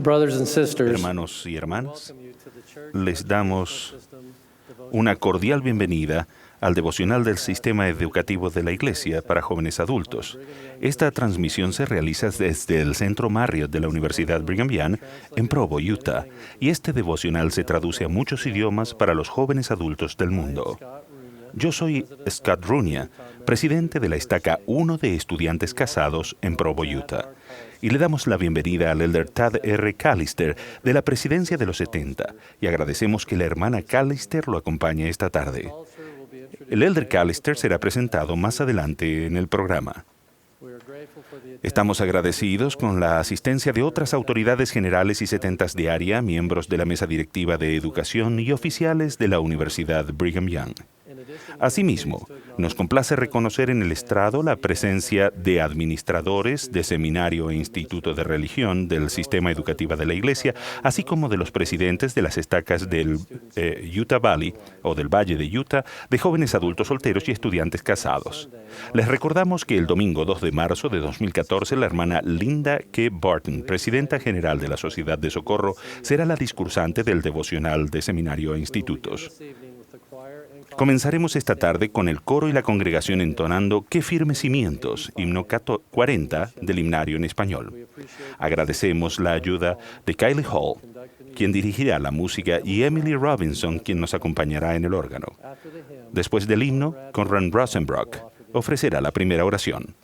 Brothers and sisters, Hermanos y hermanas, les damos una cordial bienvenida al devocional del Sistema Educativo de la Iglesia para jóvenes adultos. Esta transmisión se realiza desde el Centro Marriott de la Universidad Brigham Young en Provo, Utah, y este devocional se traduce a muchos idiomas para los jóvenes adultos del mundo. Yo soy Scott Runia, presidente de la Estaca 1 de Estudiantes Casados en Provo, Utah. Y le damos la bienvenida al elder Tad R. Callister de la Presidencia de los 70 y agradecemos que la hermana Callister lo acompañe esta tarde. El elder Callister será presentado más adelante en el programa. Estamos agradecidos con la asistencia de otras autoridades generales y setentas de área, miembros de la mesa directiva de educación y oficiales de la Universidad Brigham Young. Asimismo, nos complace reconocer en el estrado la presencia de administradores de seminario e instituto de religión del sistema educativo de la Iglesia, así como de los presidentes de las estacas del Utah Valley o del Valle de Utah de jóvenes adultos solteros y estudiantes casados. Les recordamos que el domingo 2 de marzo de 2014, la hermana Linda K. Barton, presidenta general de la Sociedad de Socorro, será la discursante del devocional de seminario e institutos. Comenzaremos esta tarde con el coro y la congregación entonando Qué firmes cimientos, himno 40 del himnario en español. Agradecemos la ayuda de Kylie Hall, quien dirigirá la música, y Emily Robinson, quien nos acompañará en el órgano. Después del himno, Conrad Rosenbrock ofrecerá la primera oración.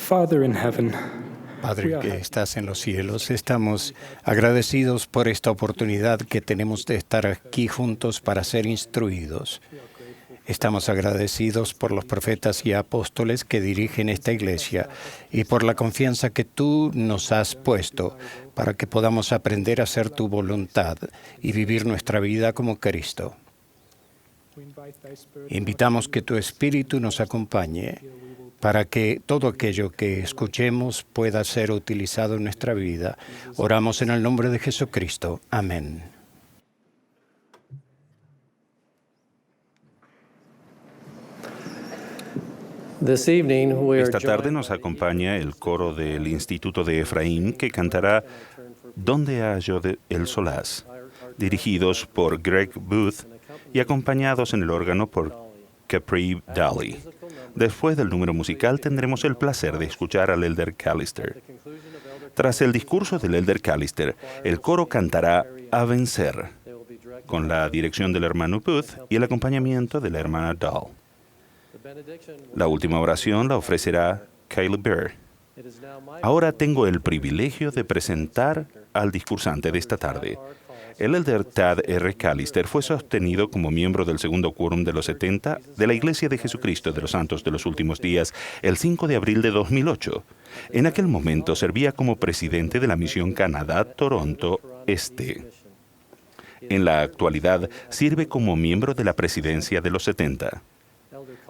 Father in heaven, Padre que estás en los cielos, estamos agradecidos por esta oportunidad que tenemos de estar aquí juntos para ser instruidos. Estamos agradecidos por los profetas y apóstoles que dirigen esta iglesia y por la confianza que tú nos has puesto para que podamos aprender a hacer tu voluntad y vivir nuestra vida como Cristo. Invitamos que tu Espíritu nos acompañe para que todo aquello que escuchemos pueda ser utilizado en nuestra vida. Oramos en el nombre de Jesucristo. Amén. Esta tarde nos acompaña el coro del Instituto de Efraín que cantará ¿Dónde hallo el solaz?, dirigidos por Greg Booth y acompañados en el órgano por Capri Daly. Después del número musical tendremos el placer de escuchar al Elder Callister. Tras el discurso del Elder Callister, el coro cantará A Vencer, con la dirección del hermano Booth y el acompañamiento de la hermana Dahl. La última oración la ofrecerá Caleb Bear. Ahora tengo el privilegio de presentar al discursante de esta tarde. El Elder Tad R. Callister fue sostenido como miembro del segundo quórum de los 70 de la Iglesia de Jesucristo de los Santos de los Últimos Días el 5 de abril de 2008. En aquel momento servía como presidente de la misión Canadá-Toronto Este. En la actualidad sirve como miembro de la presidencia de los 70.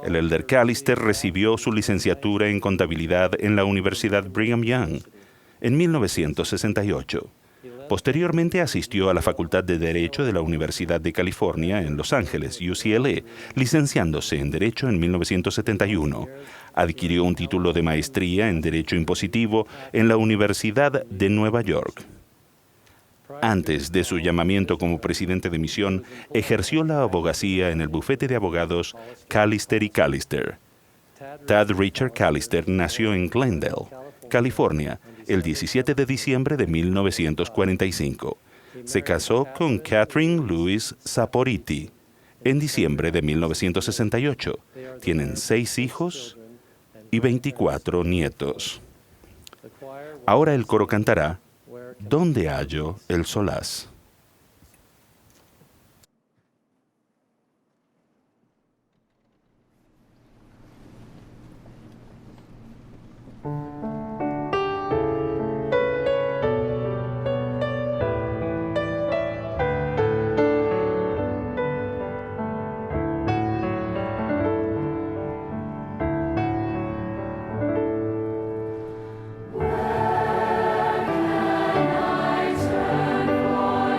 El Elder Callister recibió su licenciatura en contabilidad en la Universidad Brigham Young en 1968. Posteriormente asistió a la Facultad de Derecho de la Universidad de California en Los Ángeles, UCLA, licenciándose en Derecho en 1971. Adquirió un título de maestría en Derecho Impositivo en la Universidad de Nueva York. Antes de su llamamiento como presidente de misión, ejerció la abogacía en el bufete de abogados Callister y Callister. Tad Richard Callister nació en Glendale, California, el 17 de diciembre de 1945. Se casó con Catherine Louise Saporiti en diciembre de 1968. Tienen 6 hijos y 24 nietos. Ahora el coro cantará ¿Dónde hallo el solaz? I turn for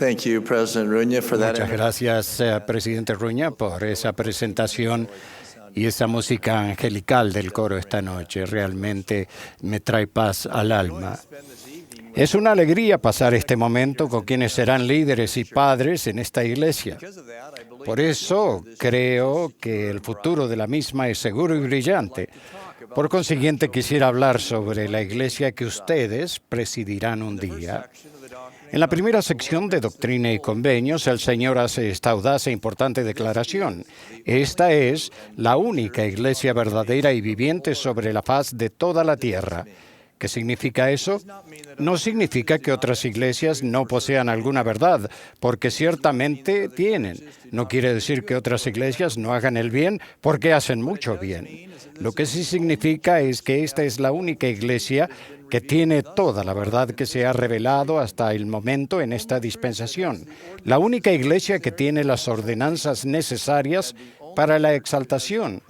Thank you, President Ruña, for that. Muchas gracias, presidente Ruña, por esa presentación y esa música angelical del coro esta noche. Realmente me trae paz al alma. Es una alegría pasar este momento con quienes serán líderes y padres en esta iglesia. Por eso creo que el futuro de la misma es seguro y brillante. Por consiguiente, quisiera hablar sobre la iglesia que ustedes presidirán un día. En la primera sección de Doctrina y Convenios, el Señor hace esta audaz e importante declaración. Esta es la única iglesia verdadera y viviente sobre la faz de toda la tierra. ¿Qué significa eso? No significa que otras iglesias no posean alguna verdad, porque ciertamente tienen. No quiere decir que otras iglesias no hagan el bien, porque hacen mucho bien. Lo que sí significa es que esta es la única iglesia que tiene toda la verdad que se ha revelado hasta el momento en esta dispensación. La única iglesia que tiene las ordenanzas necesarias para la exaltación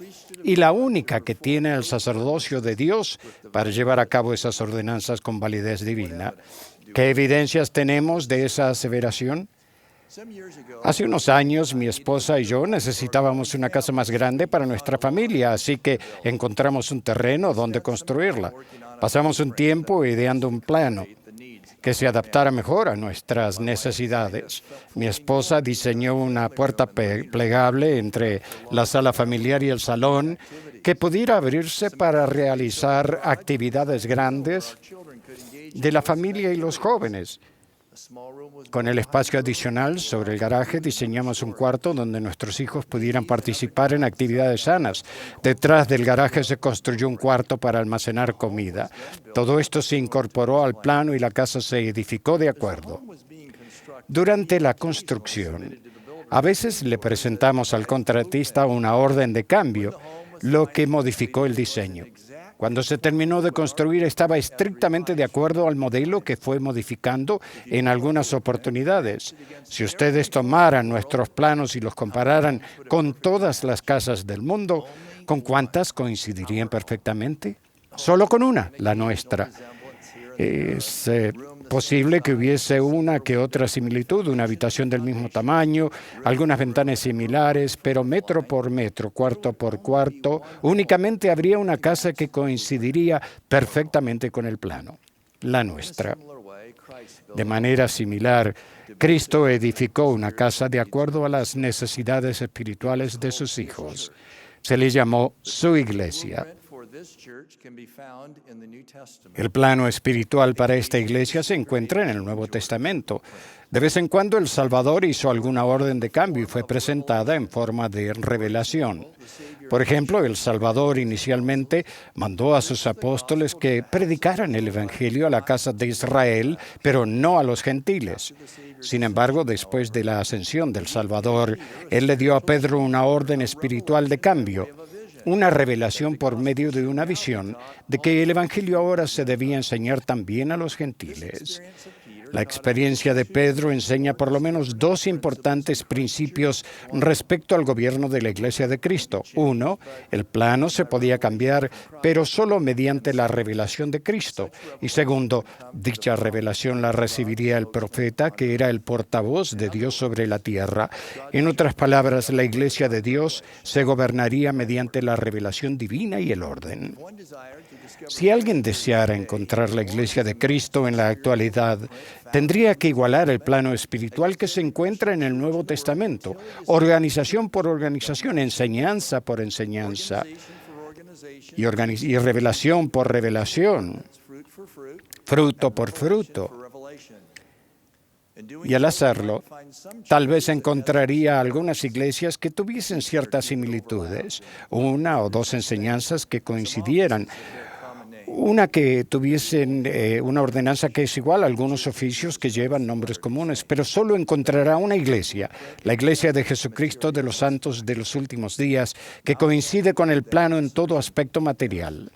y la única que tiene el sacerdocio de Dios para llevar a cabo esas ordenanzas con validez divina. ¿Qué evidencias tenemos de esa aseveración? Hace unos años, mi esposa y yo necesitábamos una casa más grande para nuestra familia, así que encontramos un terreno donde construirla. Pasamos un tiempo ideando un plano que se adaptara mejor a nuestras necesidades. Mi esposa diseñó una puerta plegable entre la sala familiar y el salón que pudiera abrirse para realizar actividades grandes de la familia y los jóvenes. Con el espacio adicional sobre el garaje diseñamos un cuarto donde nuestros hijos pudieran participar en actividades sanas. Detrás del garaje se construyó un cuarto para almacenar comida. Todo esto se incorporó al plano y la casa se edificó de acuerdo. Durante la construcción, a veces le presentamos al contratista una orden de cambio, lo que modificó el diseño. Cuando se terminó de construir, estaba estrictamente de acuerdo al modelo que fue modificando en algunas oportunidades. Si ustedes tomaran nuestros planos y los compararan con todas las casas del mundo, ¿con cuántas coincidirían perfectamente? Solo con una, la nuestra. Es posible que hubiese una que otra similitud, una habitación del mismo tamaño, algunas ventanas similares, pero metro por metro, cuarto por cuarto, únicamente habría una casa que coincidiría perfectamente con el plano, la nuestra. De manera similar, Cristo edificó una casa de acuerdo a las necesidades espirituales de sus hijos. Se le llamó su iglesia. El plano espiritual para esta iglesia se encuentra en el Nuevo Testamento. De vez en cuando el Salvador hizo alguna orden de cambio y fue presentada en forma de revelación. Por ejemplo, el Salvador inicialmente mandó a sus apóstoles que predicaran el Evangelio a la casa de Israel, pero no a los gentiles. Sin embargo, después de la ascensión del Salvador, Él le dio a Pedro una orden espiritual de cambio, una revelación por medio de una visión de que el Evangelio ahora se debía enseñar también a los gentiles. La experiencia de Pedro enseña por lo menos dos importantes principios respecto al gobierno de la Iglesia de Cristo. Uno, el plano se podía cambiar, pero solo mediante la revelación de Cristo. Y segundo, dicha revelación la recibiría el profeta, que era el portavoz de Dios sobre la tierra. En otras palabras, la Iglesia de Dios se gobernaría mediante la revelación divina y el orden. Si alguien deseara encontrar la Iglesia de Cristo en la actualidad, tendría que igualar el plano espiritual que se encuentra en el Nuevo Testamento, organización por organización, enseñanza por enseñanza y revelación por revelación, fruto por fruto. Y al hacerlo, tal vez encontraría algunas iglesias que tuviesen ciertas similitudes, una o dos enseñanzas que coincidieran, una que tuviesen una ordenanza que es igual a algunos oficios que llevan nombres comunes, pero solo encontrará una iglesia, la Iglesia de Jesucristo de los Santos de los Últimos Días, que coincide con el plano en todo aspecto material.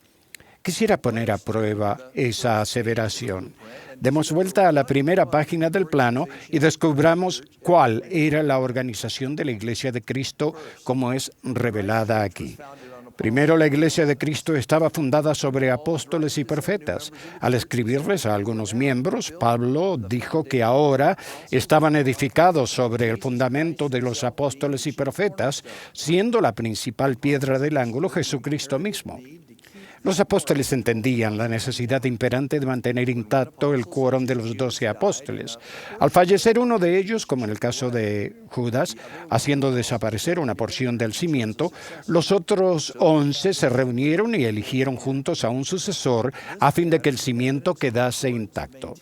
Quisiera poner a prueba esa aseveración. Demos vuelta a la primera página del plano y descubramos cuál era la organización de la Iglesia de Cristo como es revelada aquí. Primero, la Iglesia de Cristo estaba fundada sobre apóstoles y profetas. Al escribirles a algunos miembros, Pablo dijo que ahora estaban edificados sobre el fundamento de los apóstoles y profetas, siendo la principal piedra del ángulo Jesucristo mismo. Los apóstoles entendían la necesidad imperante de mantener intacto el quórum de los 12 apóstoles. Al fallecer uno de ellos, como en el caso de Judas, haciendo desaparecer una porción del cimiento, los otros 11 se reunieron y eligieron juntos a un sucesor a fin de que el cimiento quedase intacto.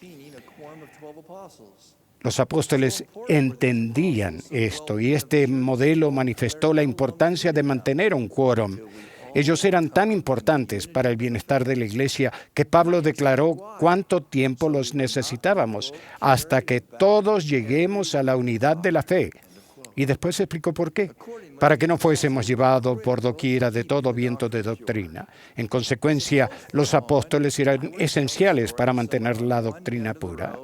Los apóstoles entendían esto y este modelo manifestó la importancia de mantener un quórum. Ellos eran tan importantes para el bienestar de la Iglesia que Pablo declaró cuánto tiempo los necesitábamos hasta que todos lleguemos a la unidad de la fe. Y después explicó por qué. Para que no fuésemos llevados por doquiera de todo viento de doctrina. En consecuencia, los apóstoles eran esenciales para mantener la doctrina pura.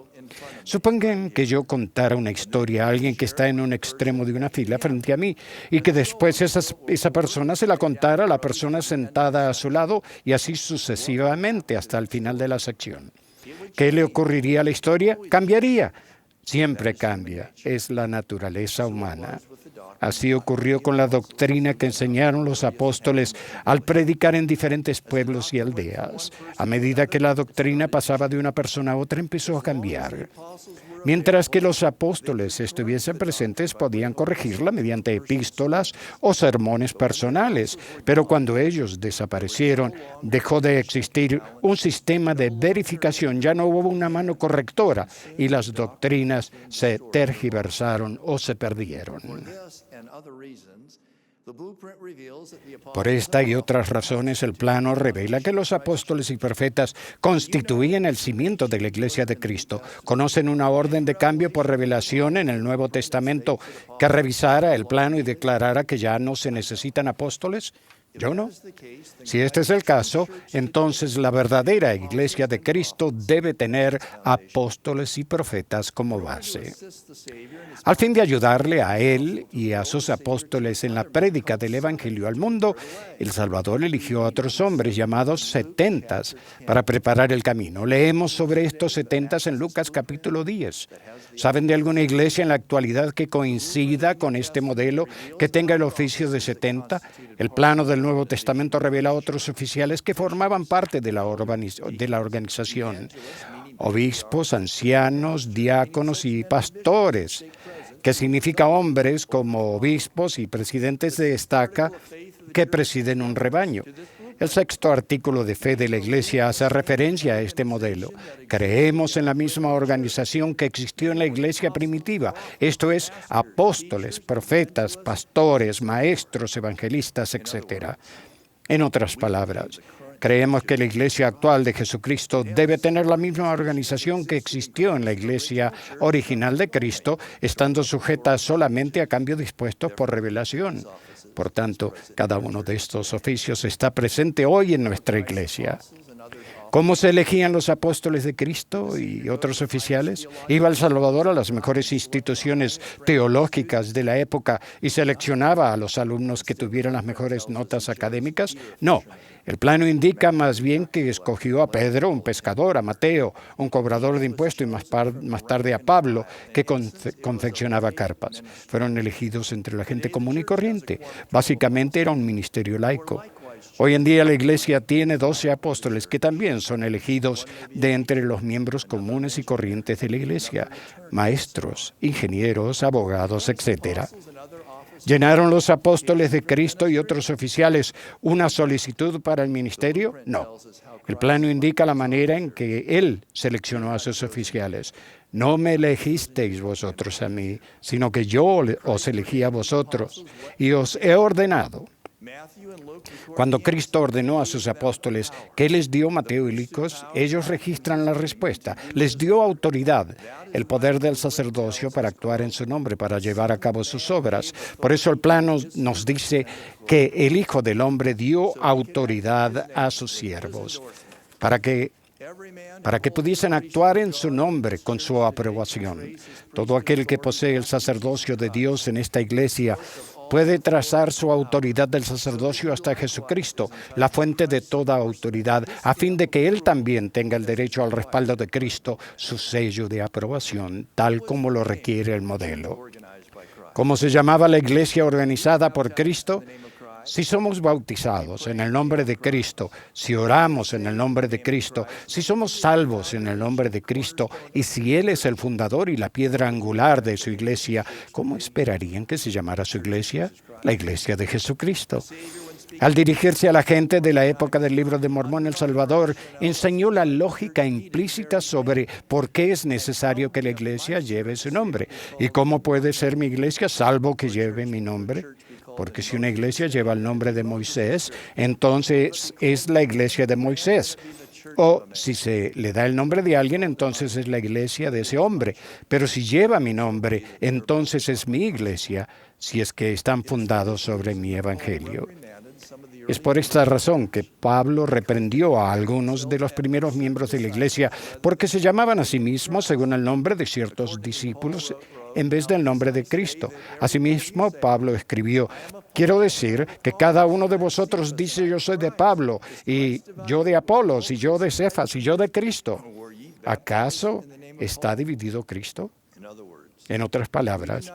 Supongan que yo contara una historia a alguien que está en un extremo de una fila frente a mí y que después esa persona se la contara a la persona sentada a su lado y así sucesivamente hasta el final de la sección. ¿Qué le ocurriría a la historia? Cambiaría. Siempre cambia. Es la naturaleza humana. Así ocurrió con la doctrina que enseñaron los apóstoles al predicar en diferentes pueblos y aldeas. A medida que la doctrina pasaba de una persona a otra, empezó a cambiar. Mientras que los apóstoles estuviesen presentes, podían corregirla mediante epístolas o sermones personales. Pero cuando ellos desaparecieron, dejó de existir un sistema de verificación. Ya no hubo una mano correctora y las doctrinas se tergiversaron o se perdieron. Por esta y otras razones, el plano revela que los apóstoles y profetas constituían el cimiento de la Iglesia de Cristo. ¿Conocen una orden de cambio por revelación en el Nuevo Testamento que revisara el plano y declarara que ya no se necesitan apóstoles? Yo no. Si este es el caso, entonces la verdadera Iglesia de Cristo debe tener apóstoles y profetas como base. Al fin de ayudarle a él y a sus apóstoles en la prédica del Evangelio al mundo, el Salvador eligió a otros hombres llamados 70 para preparar el camino. Leemos sobre estos 70 en Lucas capítulo 10. ¿Saben de alguna iglesia en la actualidad que coincida con este modelo, que tenga el oficio de 70? El plano del Nuevo Testamento revela a otros oficiales que formaban parte de la organización. Obispos, ancianos, diáconos y pastores, que significa hombres como obispos y presidentes de estaca que presiden un rebaño. El sexto artículo de fe de la Iglesia hace referencia a este modelo. Creemos en la misma organización que existió en la Iglesia primitiva, esto es, apóstoles, profetas, pastores, maestros, evangelistas, etc. En otras palabras, creemos que la Iglesia actual de Jesucristo debe tener la misma organización que existió en la Iglesia original de Cristo, estando sujeta solamente a cambios dispuestos por revelación. Por tanto, cada uno de estos oficios está presente hoy en nuestra Iglesia. ¿Cómo se elegían los apóstoles de Cristo y otros oficiales? ¿Iba El Salvador a las mejores instituciones teológicas de la época y seleccionaba a los alumnos que tuvieran las mejores notas académicas? No. El plano indica más bien que escogió a Pedro, un pescador, a Mateo, un cobrador de impuestos, y más tarde a Pablo, que confeccionaba carpas. Fueron elegidos entre la gente común y corriente. Básicamente era un ministerio laico. Hoy en día la Iglesia tiene 12 apóstoles que también son elegidos de entre los miembros comunes y corrientes de la Iglesia, maestros, ingenieros, abogados, etc. ¿Llenaron los apóstoles de Cristo y otros oficiales una solicitud para el ministerio? No. El plano indica la manera en que Él seleccionó a sus oficiales. No me elegisteis vosotros a mí, sino que yo os elegí a vosotros y os he ordenado. Cuando Cristo ordenó a sus apóstoles, ¿qué les dio Mateo y Lucas? Ellos registran la respuesta. Les dio autoridad, el poder del sacerdocio para actuar en su nombre, para llevar a cabo sus obras. Por eso el plano nos dice que el Hijo del Hombre dio autoridad a sus siervos, para que pudiesen actuar en su nombre con su aprobación. Todo aquel que posee el sacerdocio de Dios en esta iglesia puede trazar su autoridad del sacerdocio hasta Jesucristo, la fuente de toda autoridad, a fin de que Él también tenga el derecho al respaldo de Cristo, su sello de aprobación, tal como lo requiere el modelo. ¿Cómo se llamaba la iglesia organizada por Cristo? Si somos bautizados en el nombre de Cristo, si oramos en el nombre de Cristo, si somos salvos en el nombre de Cristo y si Él es el fundador y la piedra angular de su iglesia, ¿cómo esperarían que se llamara su iglesia? La iglesia de Jesucristo. Al dirigirse a la gente de la época del Libro de Mormón, el Salvador enseñó la lógica implícita sobre por qué es necesario que la iglesia lleve su nombre. ¿Y cómo puede ser mi iglesia salvo que lleve mi nombre? Porque si una iglesia lleva el nombre de Moisés, entonces es la iglesia de Moisés. O si se le da el nombre de alguien, entonces es la iglesia de ese hombre. Pero si lleva mi nombre, entonces es mi iglesia, si es que están fundados sobre mi evangelio. Es por esta razón que Pablo reprendió a algunos de los primeros miembros de la iglesia porque se llamaban a sí mismos según el nombre de ciertos discípulos en vez del nombre de Cristo. Asimismo, Pablo escribió: quiero decir que cada uno de vosotros dice yo soy de Pablo, y yo de Apolos, y yo de Cefas, y yo de Cristo. ¿Acaso está dividido Cristo? En otras palabras,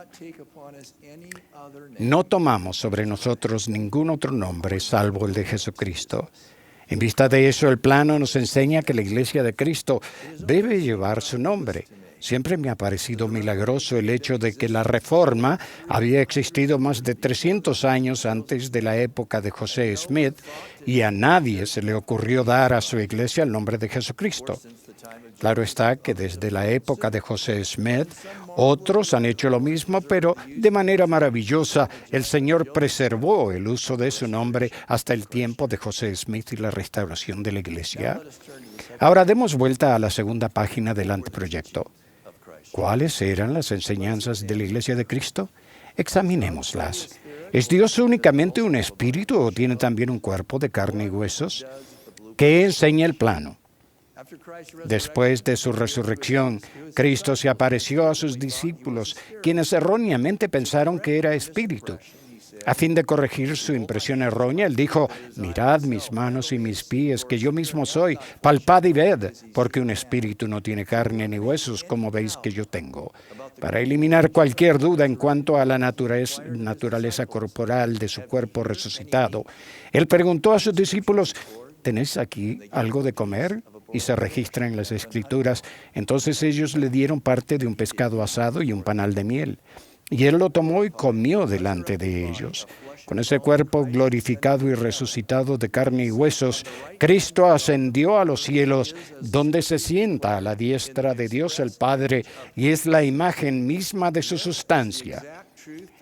no tomamos sobre nosotros ningún otro nombre salvo el de Jesucristo. En vista de eso, el plano nos enseña que la Iglesia de Cristo debe llevar su nombre. Siempre me ha parecido milagroso el hecho de que la Reforma había existido más de 300 años antes de la época de José Smith y a nadie se le ocurrió dar a su iglesia el nombre de Jesucristo. Claro está que desde la época de José Smith, otros han hecho lo mismo, pero de manera maravillosa el Señor preservó el uso de su nombre hasta el tiempo de José Smith y la restauración de la iglesia. Ahora demos vuelta a la segunda página del anteproyecto. ¿Cuáles eran las enseñanzas de la Iglesia de Cristo? Examinémoslas. ¿Es Dios únicamente un espíritu o tiene también un cuerpo de carne y huesos? ¿Qué enseña el plano? Después de su resurrección, Cristo se apareció a sus discípulos, quienes erróneamente pensaron que era espíritu. A fin de corregir su impresión errónea, Él dijo: mirad mis manos y mis pies, que yo mismo soy, palpad y ved, porque un espíritu no tiene carne ni huesos, como veis que yo tengo. Para eliminar cualquier duda en cuanto a la naturaleza corporal de su cuerpo resucitado, Él preguntó a sus discípulos: ¿tenéis aquí algo de comer? Y se registra en las Escrituras. Entonces ellos le dieron parte de un pescado asado y un panal de miel. Y Él lo tomó y comió delante de ellos. Con ese cuerpo glorificado y resucitado de carne y huesos, Cristo ascendió a los cielos, donde se sienta a la diestra de Dios el Padre, y es la imagen misma de su sustancia.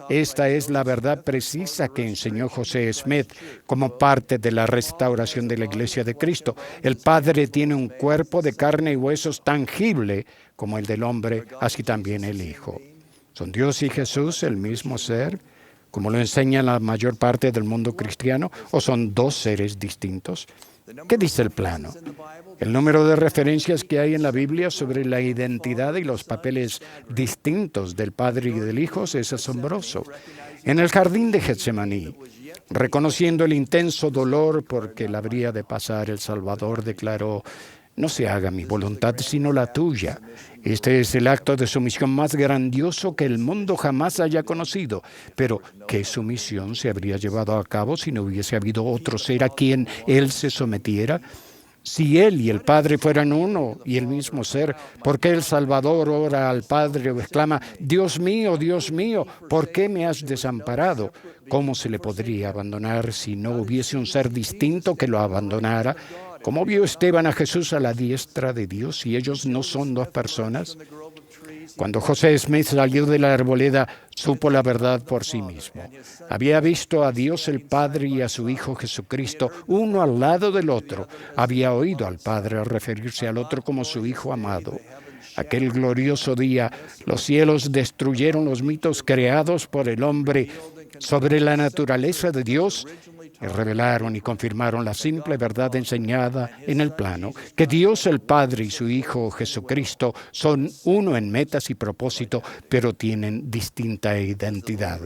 Esta es la verdad precisa que enseñó José Smith como parte de la restauración de la Iglesia de Cristo. El Padre tiene un cuerpo de carne y huesos tangible como el del hombre, así también el Hijo. ¿Son Dios y Jesús el mismo ser, como lo enseña la mayor parte del mundo cristiano, o son dos seres distintos? ¿Qué dice el plano? El número de referencias que hay en la Biblia sobre la identidad y los papeles distintos del Padre y del Hijo es asombroso. En el jardín de Getsemaní, reconociendo el intenso dolor porque él habría de pasar, el Salvador declaró: no se haga mi voluntad sino la tuya. Este es el acto de sumisión más grandioso que el mundo jamás haya conocido. Pero, ¿qué sumisión se habría llevado a cabo si no hubiese habido otro ser a quien Él se sometiera? Si Él y el Padre fueran uno y el mismo ser, ¿por qué el Salvador ora al Padre o exclama: Dios mío, ¿por qué me has desamparado? ¿Cómo se le podría abandonar si no hubiese un ser distinto que lo abandonara? ¿Cómo vio Esteban a Jesús a la diestra de Dios si ellos no son dos personas? Cuando José Smith salió de la arboleda, supo la verdad por sí mismo. Había visto a Dios el Padre y a su Hijo Jesucristo, uno al lado del otro. Había oído al Padre referirse al otro como su Hijo amado. Aquel glorioso día, los cielos destruyeron los mitos creados por el hombre sobre la naturaleza de Dios y revelaron y confirmaron la simple verdad enseñada en el plano, que Dios el Padre y su Hijo Jesucristo son uno en metas y propósito, pero tienen distinta identidad.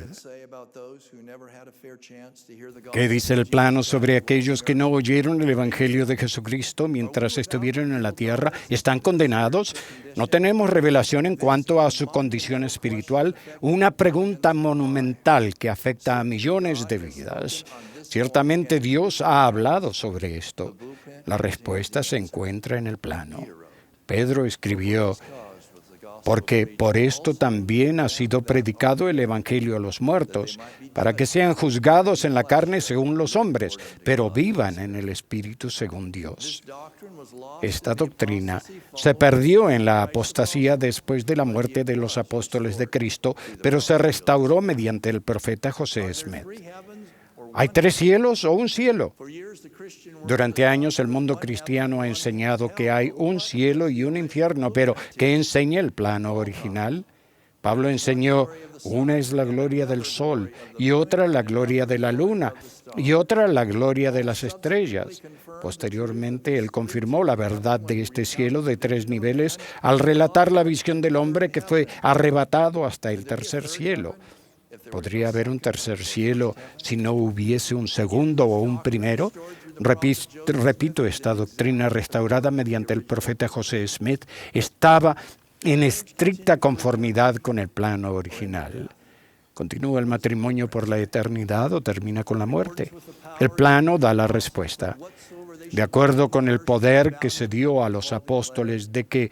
¿Qué dice el plano sobre aquellos que no oyeron el Evangelio de Jesucristo mientras estuvieron en la tierra? ¿Están condenados? No tenemos revelación en cuanto a su condición espiritual, una pregunta monumental que afecta a millones de vidas. Ciertamente Dios ha hablado sobre esto. La respuesta se encuentra en el plano. Pedro escribió: porque por esto también ha sido predicado el Evangelio a los muertos, para que sean juzgados en la carne según los hombres, pero vivan en el Espíritu según Dios. Esta doctrina se perdió en la apostasía después de la muerte de los apóstoles de Cristo, pero se restauró mediante el profeta José Smith. ¿Hay 3 cielos o un cielo? Durante años el mundo cristiano ha enseñado que hay un cielo y un infierno, pero ¿qué enseña el plano original? Pablo enseñó: una es la gloria del sol, y otra la gloria de la luna, y otra la gloria de las estrellas. Posteriormente, él confirmó la verdad de este cielo de 3 niveles al relatar la visión del hombre que fue arrebatado hasta el tercer cielo. ¿Podría haber un tercer cielo si no hubiese un segundo o un primero? Repito, esta doctrina restaurada mediante el profeta José Smith estaba en estricta conformidad con el plano original. ¿Continúa el matrimonio por la eternidad o termina con la muerte? El plano da la respuesta. De acuerdo con el poder que se dio a los apóstoles de que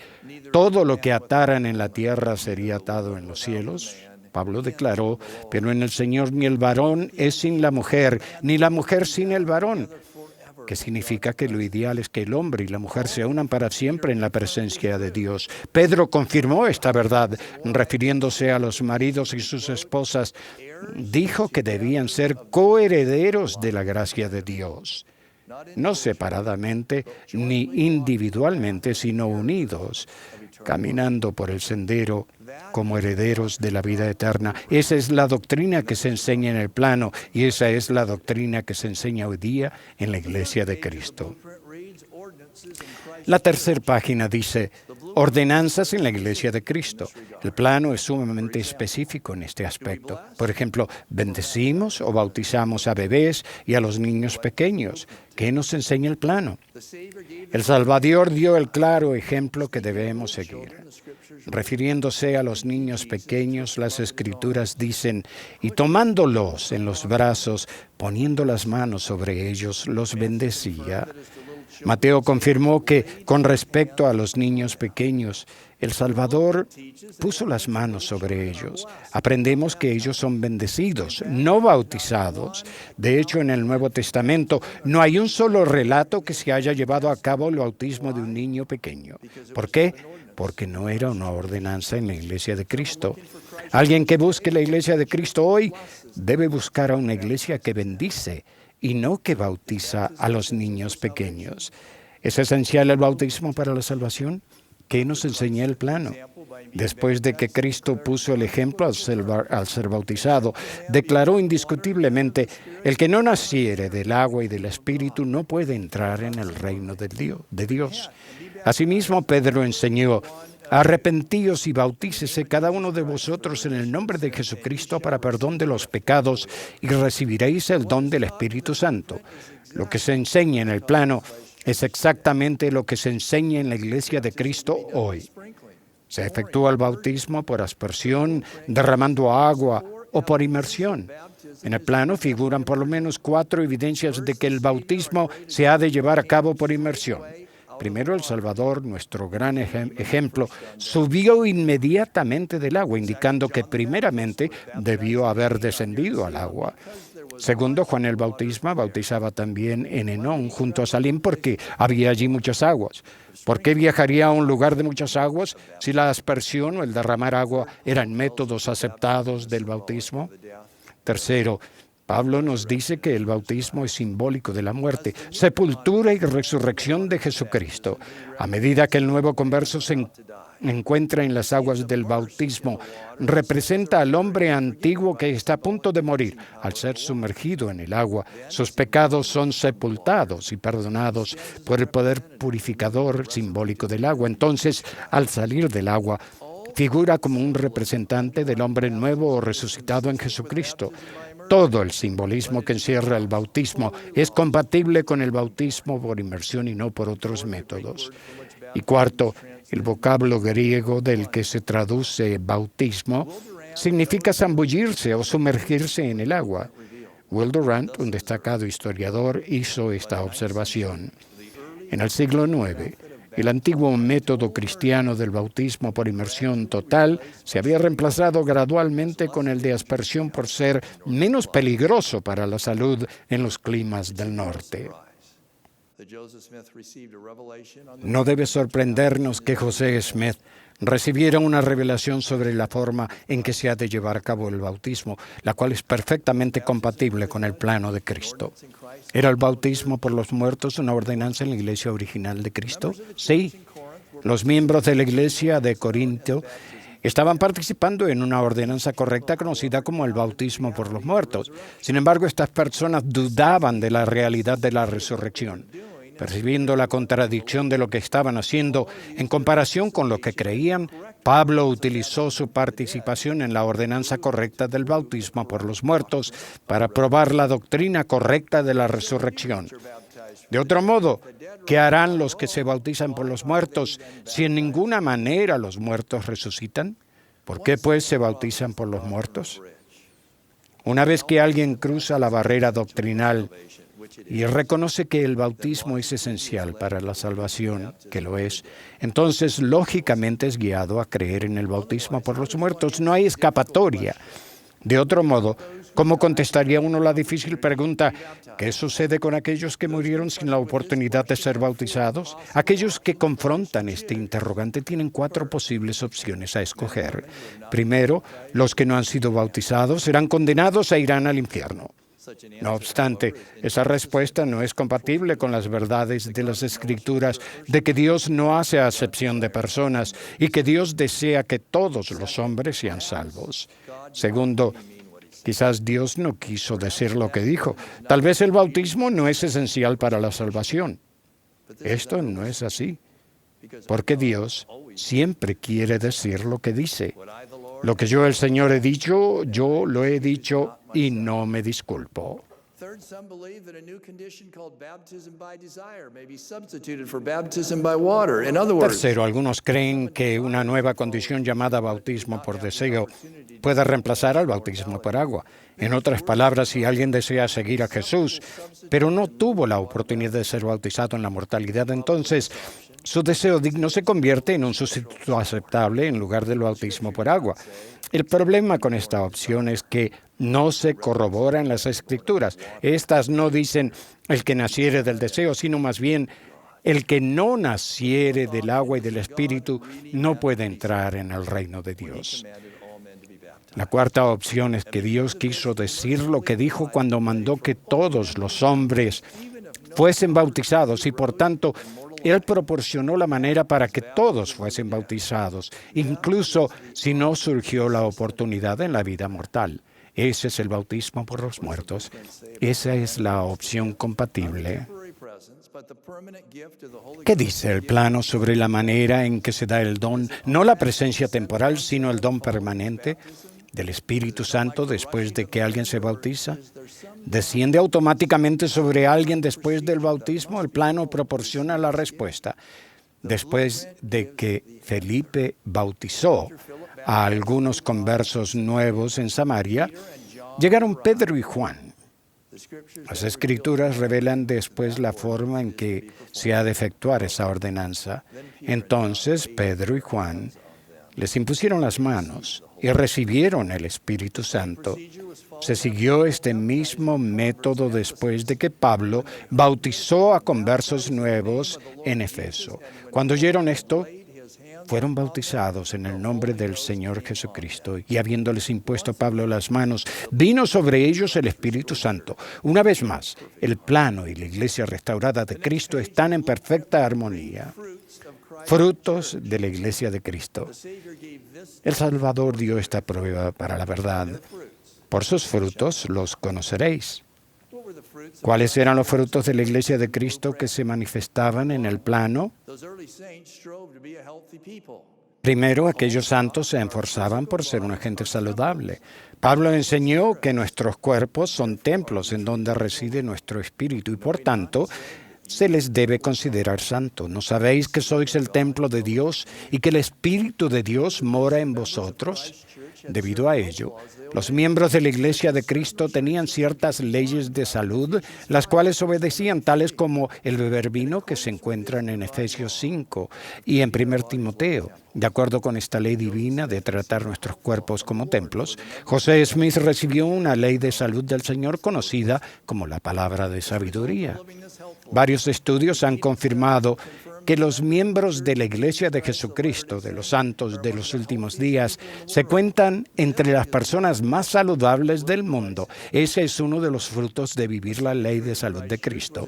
todo lo que ataran en la tierra sería atado en los cielos, Pablo declaró: pero en el Señor ni el varón es sin la mujer, ni la mujer sin el varón. Que significa que lo ideal es que el hombre y la mujer se unan para siempre en la presencia de Dios. Pedro confirmó esta verdad, refiriéndose a los maridos y sus esposas. Dijo que debían ser coherederos de la gracia de Dios, no separadamente ni individualmente, sino unidos, caminando por el sendero como herederos de la vida eterna. Esa es la doctrina que se enseña en el plano, y esa es la doctrina que se enseña hoy día en la Iglesia de Cristo. La tercera página dice: ordenanzas en la Iglesia de Cristo. El plano es sumamente específico en este aspecto. Por ejemplo, bendecimos o bautizamos a bebés y a los niños pequeños. ¿Qué nos enseña el plano? El Salvador dio el claro ejemplo que debemos seguir. Refiriéndose a los niños pequeños, las Escrituras dicen: y tomándolos en los brazos, poniendo las manos sobre ellos, los bendecía. Mateo confirmó que, con respecto a los niños pequeños, el Salvador puso las manos sobre ellos. Aprendemos que ellos son bendecidos, no bautizados. De hecho, en el Nuevo Testamento no hay un solo relato que se haya llevado a cabo el bautismo de un niño pequeño. ¿Por qué? Porque no era una ordenanza en la Iglesia de Cristo. Alguien que busque la Iglesia de Cristo hoy debe buscar a una iglesia que bendice y no que bautiza a los niños pequeños. ¿Es esencial el bautismo para la salvación? ¿Qué nos enseña el plano? Después de que Cristo puso el ejemplo al ser bautizado, declaró indiscutiblemente: el que no naciere del agua y del Espíritu no puede entrar en el reino de Dios. Asimismo, Pedro enseñó: arrepentíos y bautícese cada uno de vosotros en el nombre de Jesucristo para perdón de los pecados, y recibiréis el don del Espíritu Santo. Lo que se enseña en el plano es exactamente lo que se enseña en la Iglesia de Cristo hoy. Se efectúa el bautismo por aspersión, derramando agua, o por inmersión. En el plano figuran por lo menos 4 evidencias de que el bautismo se ha de llevar a cabo por inmersión. Primero, el Salvador, nuestro gran ejemplo, subió inmediatamente del agua, indicando que primeramente debió haber descendido al agua. Segundo, Juan el Bautista bautizaba también en Enón, junto a Salim, porque había allí muchas aguas. ¿Por qué viajaría a un lugar de muchas aguas si la aspersión o el derramar agua eran métodos aceptados del bautismo? Tercero, Pablo nos dice que el bautismo es simbólico de la muerte, sepultura y resurrección de Jesucristo. A medida que el nuevo converso se encuentra en las aguas del bautismo, representa al hombre antiguo que está a punto de morir. Al ser sumergido en el agua, sus pecados son sepultados y perdonados por el poder purificador simbólico del agua. Entonces, al salir del agua, figura como un representante del hombre nuevo o resucitado en Jesucristo. Todo el simbolismo que encierra el bautismo es compatible con el bautismo por inmersión y no por otros métodos. Y cuarto, el vocablo griego del que se traduce bautismo significa zambullirse o sumergirse en el agua. Will Durant, un destacado historiador, hizo esta observación. En el siglo IX, el antiguo método cristiano del bautismo por inmersión total se había reemplazado gradualmente con el de aspersión por ser menos peligroso para la salud en los climas del norte. No debe sorprendernos que José Smith recibiera una revelación sobre la forma en que se ha de llevar a cabo el bautismo, la cual es perfectamente compatible con el plano de Cristo. ¿Era el bautismo por los muertos una ordenanza en la iglesia original de Cristo? Sí. Los miembros de la iglesia de Corinto estaban participando en una ordenanza correcta conocida como el bautismo por los muertos. Sin embargo, estas personas dudaban de la realidad de la resurrección. Percibiendo la contradicción de lo que estaban haciendo en comparación con lo que creían, Pablo utilizó su participación en la ordenanza correcta del bautismo por los muertos para probar la doctrina correcta de la resurrección. De otro modo, ¿qué harán los que se bautizan por los muertos si en ninguna manera los muertos resucitan? ¿Por qué, pues, se bautizan por los muertos? Una vez que alguien cruza la barrera doctrinal y reconoce que el bautismo es esencial para la salvación, que lo es, entonces lógicamente es guiado a creer en el bautismo por los muertos. No hay escapatoria. De otro modo, ¿cómo contestaría uno la difícil pregunta: ¿qué sucede con aquellos que murieron sin la oportunidad de ser bautizados? Aquellos que confrontan este interrogante tienen 4 posibles opciones a escoger. Primero, los que no han sido bautizados serán condenados e irán al infierno. No obstante, esa respuesta no es compatible con las verdades de las Escrituras de que Dios no hace acepción de personas y que Dios desea que todos los hombres sean salvos. Segundo, quizás Dios no quiso decir lo que dijo. Tal vez el bautismo no es esencial para la salvación. Esto no es así, porque Dios siempre quiere decir lo que dice. Lo que yo, el Señor, he dicho, yo lo he dicho y no me disculpo. Tercero, algunos creen que una nueva condición llamada bautismo por deseo puede reemplazar al bautismo por agua. En otras palabras, si alguien desea seguir a Jesús, pero no tuvo la oportunidad de ser bautizado en la mortalidad, entonces su deseo digno se convierte en un sustituto aceptable en lugar del bautismo por agua. El problema con esta opción es que no se corrobora en las Escrituras. Estas no dicen el que naciere del deseo, sino más bien el que no naciere del agua y del Espíritu no puede entrar en el reino de Dios. La cuarta opción es que Dios quiso decir lo que dijo cuando mandó que todos los hombres fuesen bautizados y por tanto Él proporcionó la manera para que todos fuesen bautizados, incluso si no surgió la oportunidad en la vida mortal. Ese es el bautismo por los muertos. Esa es la opción compatible. ¿Qué dice el plano sobre la manera en que se da el don? No la presencia temporal, sino el don permanente del Espíritu Santo después de que alguien se bautiza. ¿Desciende automáticamente sobre alguien después del bautismo? El plano proporciona la respuesta. Después de que Felipe bautizó a algunos conversos nuevos en Samaria, llegaron Pedro y Juan. Las Escrituras revelan después la forma en que se ha de efectuar esa ordenanza. Entonces Pedro y Juan les impusieron las manos y recibieron el Espíritu Santo. Se siguió este mismo método después de que Pablo bautizó a conversos nuevos en Efeso. Cuando oyeron esto, fueron bautizados en el nombre del Señor Jesucristo, y habiéndoles impuesto Pablo las manos, vino sobre ellos el Espíritu Santo. Una vez más, el plano y la iglesia restaurada de Cristo están en perfecta armonía. Frutos de la iglesia de Cristo. El Salvador dio esta prueba para la verdad. Por sus frutos los conoceréis. ¿Cuáles eran los frutos de la iglesia de Cristo que se manifestaban en el plano? Primero, aquellos santos se esforzaban por ser una gente saludable. Pablo enseñó que nuestros cuerpos son templos en donde reside nuestro espíritu y por tanto se les debe considerar santos. ¿No sabéis que sois el templo de Dios y que el Espíritu de Dios mora en vosotros? Debido a ello, los miembros de la Iglesia de Cristo tenían ciertas leyes de salud, las cuales obedecían, tales como el beber vino, que se encuentran en Efesios 5 y en 1 Timoteo. De acuerdo con esta ley divina de tratar nuestros cuerpos como templos, José Smith recibió una ley de salud del Señor conocida como la palabra de sabiduría. Varios estudios han confirmado que los miembros de la Iglesia de Jesucristo, de los santos de los últimos días, se cuentan entre las personas más saludables del mundo. Ese es uno de los frutos de vivir la ley de salud de Cristo.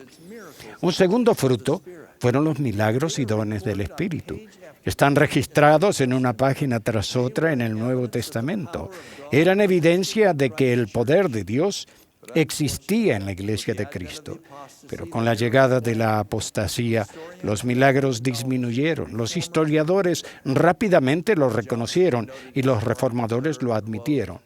Un segundo fruto fueron los milagros y dones del Espíritu. Están registrados en una página tras otra en el Nuevo Testamento. Eran evidencia de que el poder de Dios existía en la Iglesia de Cristo. Pero con la llegada de la apostasía, los milagros disminuyeron. Los historiadores rápidamente lo reconocieron y los reformadores lo admitieron.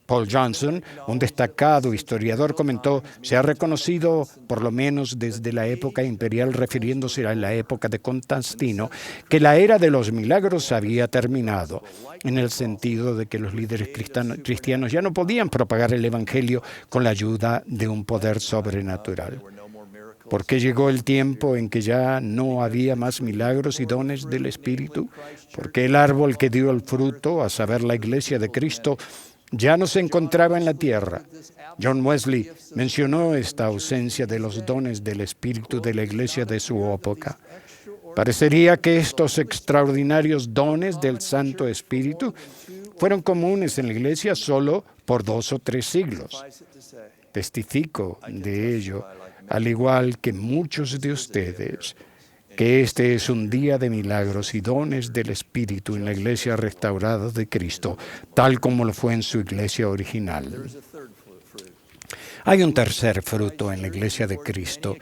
Paul Johnson, un destacado historiador, comentó: se ha reconocido, por lo menos desde la época imperial, refiriéndose a la época de Constantino, que la era de los milagros había terminado, en el sentido de que los líderes cristianos ya no podían propagar el Evangelio con la ayuda de un poder sobrenatural. Porque llegó el tiempo en que ya no había más milagros y dones del Espíritu, porque el árbol que dio el fruto, a saber, la Iglesia de Cristo, ya no se encontraba en la tierra. John Wesley mencionó esta ausencia de los dones del Espíritu de la Iglesia de su época. Parecería que estos extraordinarios dones del Santo Espíritu fueron comunes en la Iglesia solo por 2 o 3 siglos. Testifico de ello, al igual que muchos de ustedes, que este es un día de milagros y dones del Espíritu en la Iglesia restaurada de Cristo, tal como lo fue en su Iglesia original. Hay un tercer fruto en la Iglesia de Cristo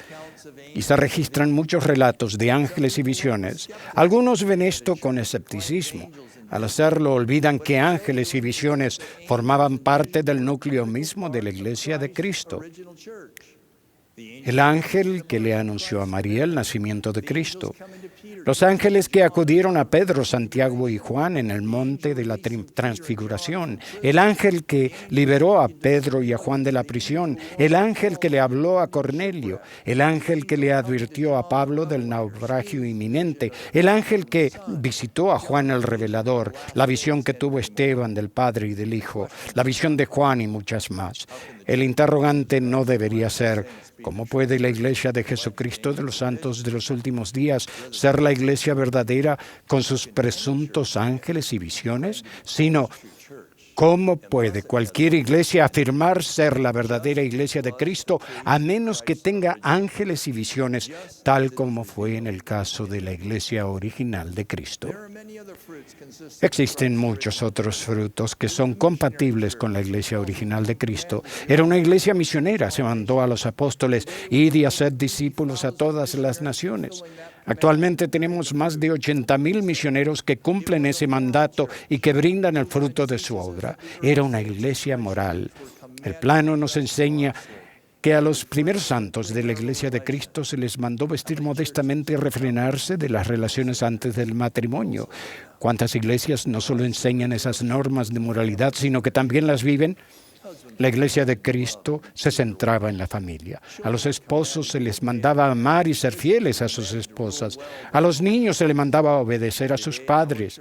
y se registran muchos relatos de ángeles y visiones. Algunos ven esto con escepticismo. Al hacerlo, olvidan que ángeles y visiones formaban parte del núcleo mismo de la Iglesia de Cristo. El ángel que le anunció a María el nacimiento de Cristo. Los ángeles que acudieron a Pedro, Santiago y Juan en el monte de la transfiguración. El ángel que liberó a Pedro y a Juan de la prisión. El ángel que le habló a Cornelio. El ángel que le advirtió a Pablo del naufragio inminente. El ángel que visitó a Juan el revelador. La visión que tuvo Esteban del Padre y del Hijo. La visión de Juan y muchas más. El interrogante no debería ser: ¿cómo puede la Iglesia de Jesucristo de los Santos de los últimos días ser la Iglesia verdadera con sus presuntos ángeles y visiones? Sino, ¿cómo puede cualquier iglesia afirmar ser la verdadera Iglesia de Cristo a menos que tenga ángeles y visiones, tal como fue en el caso de la Iglesia original de Cristo? Existen muchos otros frutos que son compatibles con la Iglesia original de Cristo. Era una iglesia misionera. Se mandó a los apóstoles: id y haced discípulos a todas las naciones. Actualmente tenemos más de 80,000 misioneros que cumplen ese mandato y que brindan el fruto de su obra. Era una iglesia moral. El plano nos enseña que a los primeros santos de la Iglesia de Cristo se les mandó vestir modestamente y refrenarse de las relaciones antes del matrimonio. ¿Cuántas iglesias no solo enseñan esas normas de moralidad, sino que también las viven? La Iglesia de Cristo se centraba en la familia. A los esposos se les mandaba amar y ser fieles a sus esposas. A los niños se les mandaba obedecer a sus padres.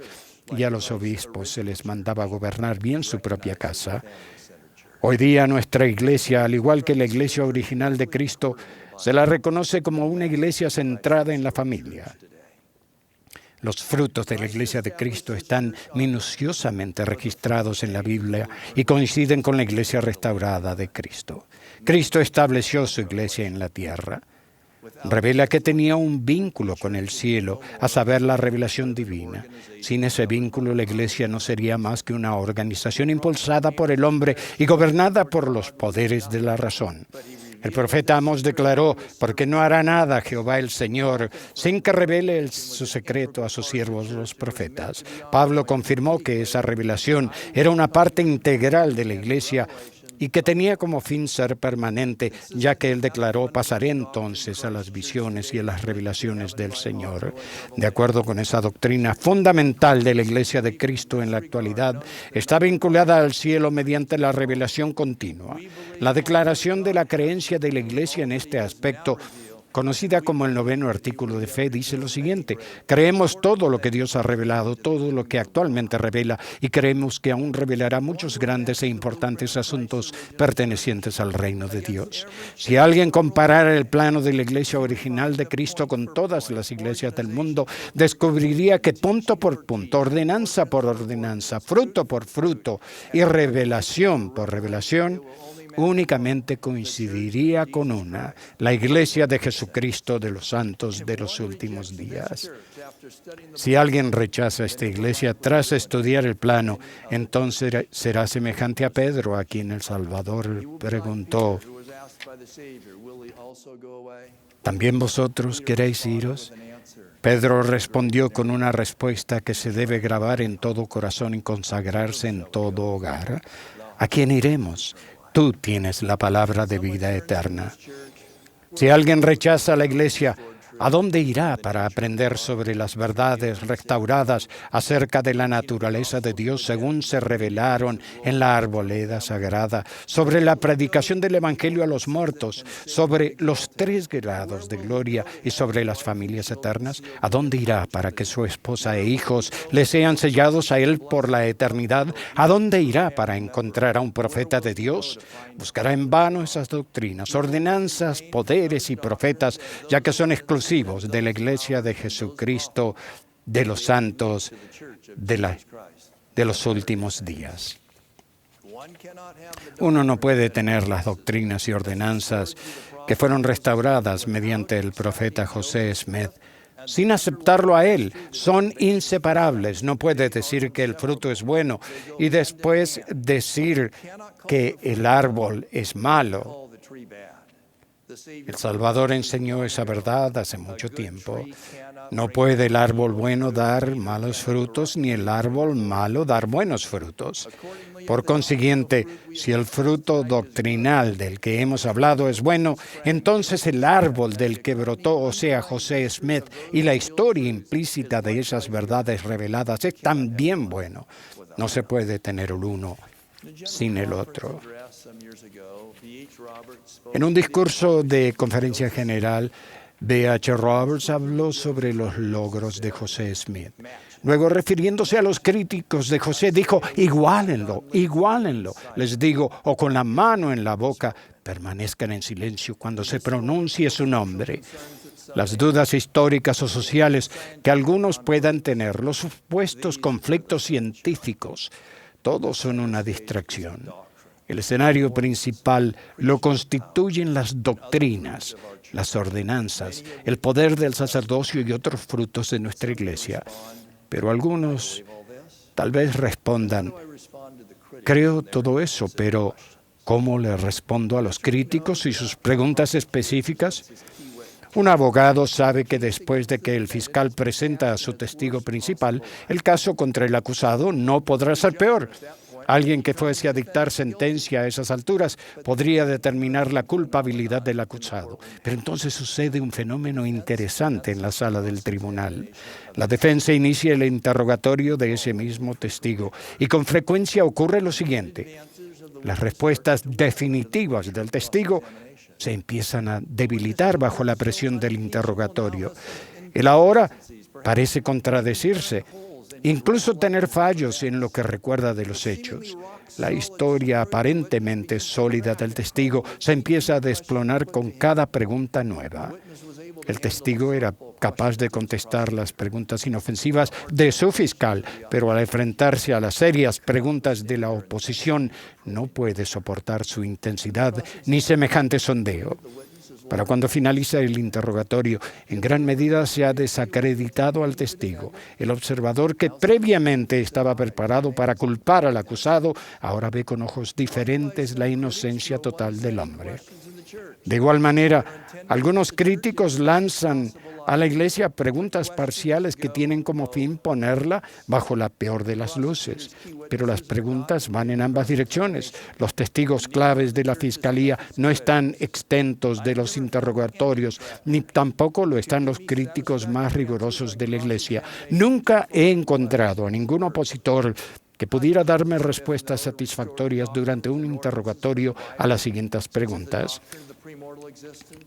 Y a los obispos se les mandaba gobernar bien su propia casa. Hoy día nuestra iglesia, al igual que la iglesia original de Cristo, se la reconoce como una iglesia centrada en la familia. Los frutos de la Iglesia de Cristo están minuciosamente registrados en la Biblia y coinciden con la Iglesia restaurada de Cristo. Cristo estableció su iglesia en la tierra. Revela que tenía un vínculo con el cielo, a saber, la revelación divina. Sin ese vínculo, la iglesia no sería más que una organización impulsada por el hombre y gobernada por los poderes de la razón. El profeta Amós declaró, porque no hará nada Jehová el Señor sin que revele su secreto a sus siervos los profetas. Pablo confirmó que esa revelación era una parte integral de la iglesia y que tenía como fin ser permanente, ya que él declaró, pasaré entonces a las visiones y a las revelaciones del Señor. De acuerdo con esa doctrina fundamental de la Iglesia de Cristo en la actualidad, está vinculada al cielo mediante la revelación continua. La declaración de la creencia de la Iglesia en este aspecto, conocida como el 9º artículo de fe, dice lo siguiente: creemos todo lo que Dios ha revelado, todo lo que actualmente revela, y creemos que aún revelará muchos grandes e importantes asuntos pertenecientes al reino de Dios. Si alguien comparara el plano de la iglesia original de Cristo con todas las iglesias del mundo, descubriría que punto por punto, ordenanza por ordenanza, fruto por fruto y revelación por revelación, únicamente coincidiría con una, la Iglesia de Jesucristo de los santos de los últimos días. Si alguien rechaza esta iglesia tras estudiar el plano, entonces será semejante a Pedro, a quien el Salvador preguntó, ¿también vosotros queréis iros? Pedro respondió con una respuesta que se debe grabar en todo corazón y consagrarse en todo hogar. ¿A quién iremos? Tú tienes la palabra de vida eterna. Si alguien rechaza la iglesia, ¿a dónde irá para aprender sobre las verdades restauradas acerca de la naturaleza de Dios según se revelaron en la arboleda sagrada, sobre la predicación del Evangelio a los muertos, sobre los 3 grados de gloria y sobre las familias eternas? ¿A dónde irá para que su esposa e hijos le sean sellados a él por la eternidad? ¿A dónde irá para encontrar a un profeta de Dios? Buscará en vano esas doctrinas, ordenanzas, poderes y profetas, ya que son exclusivos de la Iglesia de Jesucristo, de los santos, de los últimos días. Uno no puede tener las doctrinas y ordenanzas que fueron restauradas mediante el profeta José Smith sin aceptarlo a él. Son inseparables. No puede decir que el fruto es bueno y después decir que el árbol es malo. El Salvador enseñó esa verdad hace mucho tiempo. No puede el árbol bueno dar malos frutos, ni el árbol malo dar buenos frutos. Por consiguiente, si el fruto doctrinal del que hemos hablado es bueno, entonces el árbol del que brotó, o sea, José Smith, y la historia implícita de esas verdades reveladas es también bueno. No se puede tener el uno sin el otro. En un discurso de conferencia general, B.H. Roberts habló sobre los logros de José Smith. Luego, refiriéndose a los críticos de José, dijo, iguálenlo, iguálenlo. Les digo, o con la mano en la boca, permanezcan en silencio cuando se pronuncie su nombre. Las dudas históricas o sociales que algunos puedan tener, los supuestos conflictos científicos, todos son una distracción. El escenario principal lo constituyen las doctrinas, las ordenanzas, el poder del sacerdocio y otros frutos de nuestra iglesia. Pero algunos tal vez respondan, creo todo eso, pero ¿cómo le respondo a los críticos y sus preguntas específicas? Un abogado sabe que después de que el fiscal presenta a su testigo principal, el caso contra el acusado no podrá ser peor. Alguien que fuese a dictar sentencia a esas alturas podría determinar la culpabilidad del acusado. Pero entonces sucede un fenómeno interesante en la sala del tribunal. La defensa inicia el interrogatorio de ese mismo testigo y con frecuencia ocurre lo siguiente. Las respuestas definitivas del testigo se empiezan a debilitar bajo la presión del interrogatorio. Él ahora parece contradecirse, incluso tener fallos en lo que recuerda de los hechos. La historia aparentemente sólida del testigo se empieza a desplomar con cada pregunta nueva. El testigo era capaz de contestar las preguntas inofensivas de su fiscal, pero al enfrentarse a las serias preguntas de la oposición, no puede soportar su intensidad ni semejante sondeo. Para cuando finaliza el interrogatorio, en gran medida se ha desacreditado al testigo. El observador que previamente estaba preparado para culpar al acusado, ahora ve con ojos diferentes la inocencia total del hombre. De igual manera, algunos críticos lanzan a la Iglesia preguntas parciales que tienen como fin ponerla bajo la peor de las luces. Pero las preguntas van en ambas direcciones. Los testigos claves de la Fiscalía no están exentos de los interrogatorios, ni tampoco lo están los críticos más rigurosos de la Iglesia. Nunca he encontrado a ningún opositor que pudiera darme respuestas satisfactorias durante un interrogatorio a las siguientes preguntas.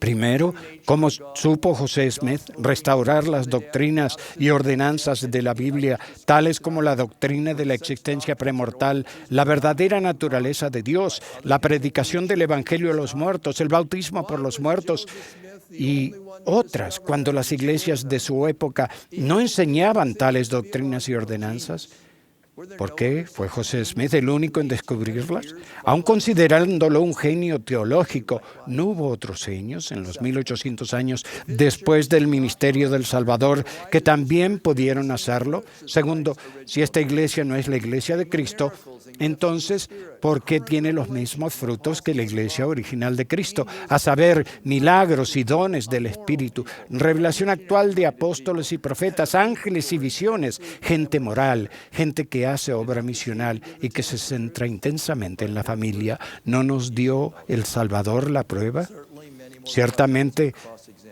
Primero, ¿cómo supo José Smith restaurar las doctrinas y ordenanzas de la Biblia, tales como la doctrina de la existencia premortal, la verdadera naturaleza de Dios, la predicación del Evangelio a los muertos, el bautismo por los muertos y otras, cuando las iglesias de su época no enseñaban tales doctrinas y ordenanzas? ¿Por qué fue José Smith el único en descubrirlas? Aun considerándolo un genio teológico, ¿no hubo otros genios en los 1800 años después del ministerio del Salvador que también pudieron hacerlo? Segundo, si esta iglesia no es la iglesia de Cristo, entonces, ¿por qué tiene los mismos frutos que la iglesia original de Cristo? A saber, milagros y dones del Espíritu, revelación actual de apóstoles y profetas, ángeles y visiones, gente moral, gente que hace obra misional y que se centra intensamente en la familia. ¿No nos dio el Salvador la prueba? Ciertamente,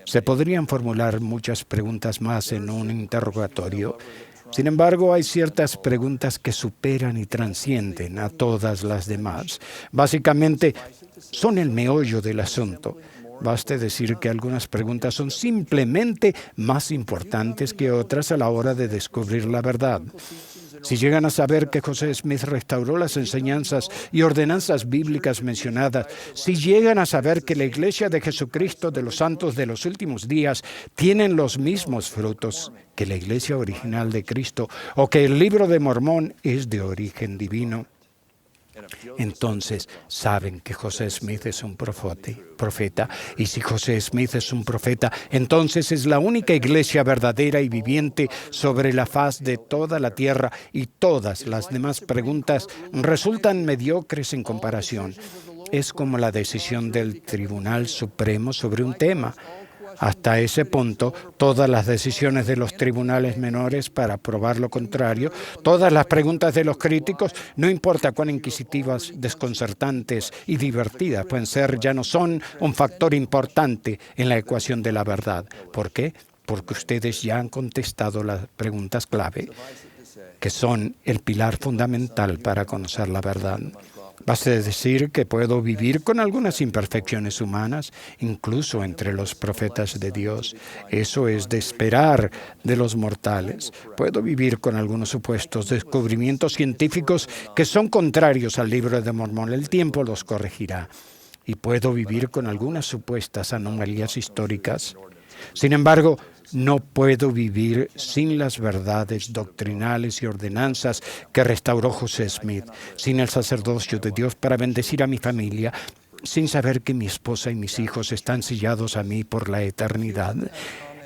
se podrían formular muchas preguntas más en un interrogatorio. Sin embargo, hay ciertas preguntas que superan y trascienden a todas las demás. Básicamente, son el meollo del asunto. Baste decir que algunas preguntas son simplemente más importantes que otras a la hora de descubrir la verdad. Si llegan a saber que José Smith restauró las enseñanzas y ordenanzas bíblicas mencionadas, si llegan a saber que la Iglesia de Jesucristo de los Santos de los Últimos Días tienen los mismos frutos que la Iglesia original de Cristo, o que el Libro de Mormón es de origen divino, entonces saben que José Smith es un profeta. Y si José Smith es un profeta, entonces es la única iglesia verdadera y viviente sobre la faz de toda la tierra, y todas las demás preguntas resultan mediocres en comparación. Es como la decisión del Tribunal Supremo sobre un tema. Hasta ese punto, todas las decisiones de los tribunales menores para probar lo contrario, todas las preguntas de los críticos, no importa cuán inquisitivas, desconcertantes y divertidas pueden ser, ya no son un factor importante en la ecuación de la verdad. ¿Por qué? Porque ustedes ya han contestado las preguntas clave, que son el pilar fundamental para conocer la verdad. Basta decir que puedo vivir con algunas imperfecciones humanas, incluso entre los profetas de Dios. Eso es de esperar de los mortales. Puedo vivir con algunos supuestos descubrimientos científicos que son contrarios al Libro de Mormón. El tiempo los corregirá. Y puedo vivir con algunas supuestas anomalías históricas. Sin embargo, no puedo vivir sin las verdades doctrinales y ordenanzas que restauró José Smith, sin el sacerdocio de Dios para bendecir a mi familia, sin saber que mi esposa y mis hijos están sellados a mí por la eternidad.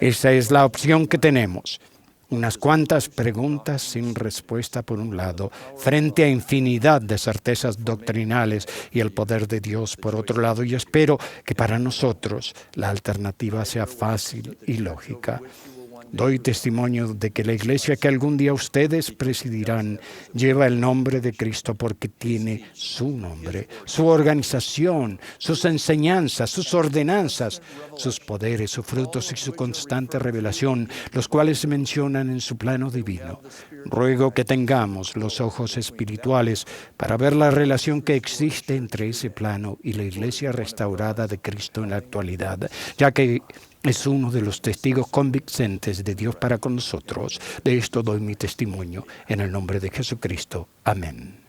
Esa es la opción que tenemos. Unas cuantas preguntas sin respuesta por un lado, frente a infinidad de certezas doctrinales y el poder de Dios por otro lado, y espero que para nosotros la alternativa sea fácil y lógica. Doy testimonio de que la iglesia que algún día ustedes presidirán lleva el nombre de Cristo porque tiene su nombre, su organización, sus enseñanzas, sus ordenanzas, sus poderes, sus frutos y su constante revelación, los cuales se mencionan en su plano divino. Ruego que tengamos los ojos espirituales para ver la relación que existe entre ese plano y la iglesia restaurada de Cristo en la actualidad, ya que es uno de los testigos convincentes de Dios para con nosotros. De esto doy mi testimonio en el nombre de Jesucristo. Amén.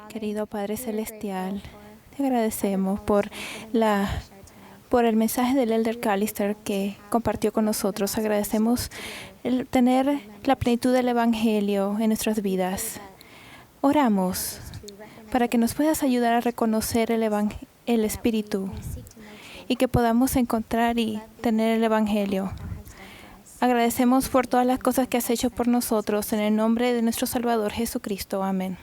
Querido Padre Celestial, te agradecemos por el mensaje del Elder Callister que compartió con nosotros. Agradecemos el tener la plenitud del Evangelio en nuestras vidas. Oramos para que nos puedas ayudar a reconocer el Espíritu y que podamos encontrar y tener el Evangelio. Agradecemos por todas las cosas que has hecho por nosotros en el nombre de nuestro Salvador Jesucristo. Amén.